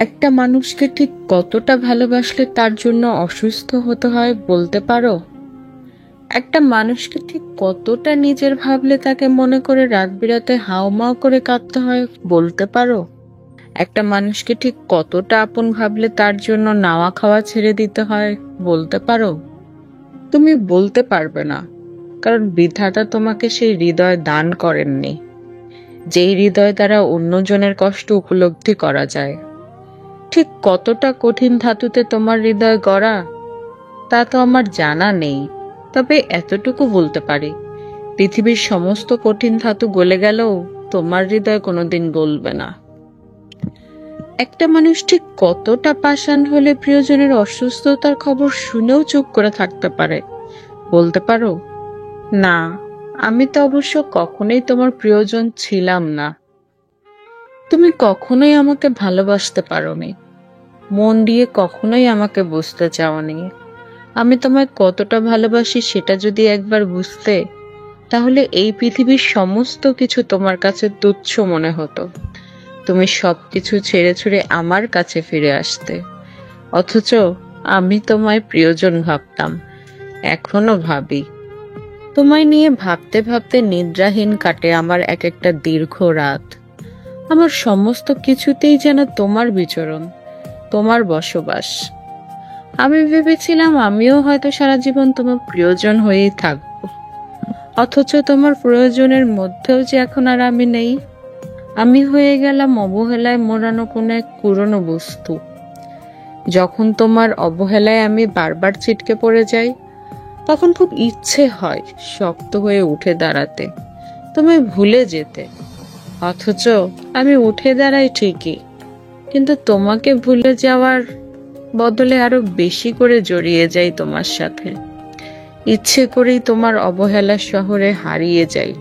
একটা মানুষকে ঠিক কতটা ভালোবাসলে তার জন্য অসুস্থ হতে হয় বলতে পারো? একটা মানুষকে ঠিক কতটা নিজের ভাবলে তাকে মনে করে রাত বিরাতে হাউমাউ করে কাঁদতে হয় বলতে পারো? একটা মানুষকে ঠিক কতটা আপন ভাবলে তার জন্য নাওয়া খাওয়া ছেড়ে দিতে হয় বলতে পারো? তুমি বলতে পারবে না, কারণ বিধাতা তোমাকে সেই হৃদয় দান করেননি, যেই হৃদয় দ্বারা অন্যজনের কষ্ট উপলব্ধি করা যায়। ঠিক কতটা কঠিন ধাতুতে তোমার হৃদয় গড়া তা তো আমার জানা নেই, তবে এতটুকু বলতে পারি, পৃথিবীর সমস্ত কঠিন ধাতু গলে গেলেও তোমার হৃদয় কোনোদিন গলবে না। একটা মানুষ ঠিক কতটা পাষাণ হলে প্রিয়জনের অসুস্থতার খবর শুনেও চুপ করে থাকতে পারে বলতে পারো? না, আমি তো অবশ্য কখনোই তোমার প্রিয়জন ছিলাম না। তুমি কখনোই আমাকে ভালোবাসতে পারোনি, মন দিয়ে কখনোই আমাকে বুঝতে চাওনি। আমি তোমায় কতটা ভালোবাসি সেটা যদি একবার বুঝতে, তাহলে এই পৃথিবীর সমস্ত কিছু তোমার কাছে তুচ্ছ মনে হতো। তুমি সবকিছু ছেড়ে ছুড়ে আমার কাছে ফিরে আসতে, অথচ আমি তোমায় প্রিয়জন ভাবতাম, এখনো ভাবি। তোমায় নিয়ে ভাবতে ভাবতে নিদ্রাহীন কাটে আমার এক একটা দীর্ঘ রাত। আমার সমস্ত কিছুতেই যেন তোমার বিচরণ, তোমার বসবাস। আমি ভেবেছিলাম আমিও হয়তো সারা জীবন তোমার প্রিয়জন হয়েই থাকবো, অথচ তোমার প্রয়োজনের মধ্যেও যে এখন আর আমি নেই। আমি হয়ে গেলাম অবহেলায় মোড়ানো কোনো এক পুরনো বস্তু। যখন তোমার অবহেলায় আমি বারবার ছিটকে পড়ে যাই, তখন খুব ইচ্ছে হয় শক্ত হয়ে উঠে দাঁড়াতে, তোমায় ভুলে যেতে। অথচ আমি উঠে দাঁড়াই ঠিকই, কিন্তু তোমাকে ভুলে যাওয়ার বদলে আরো বেশি করে জড়িয়ে যাই তোমার সাথে। ইচ্ছে করেই তোমার অবহেলার শহরে হারিয়ে যাই।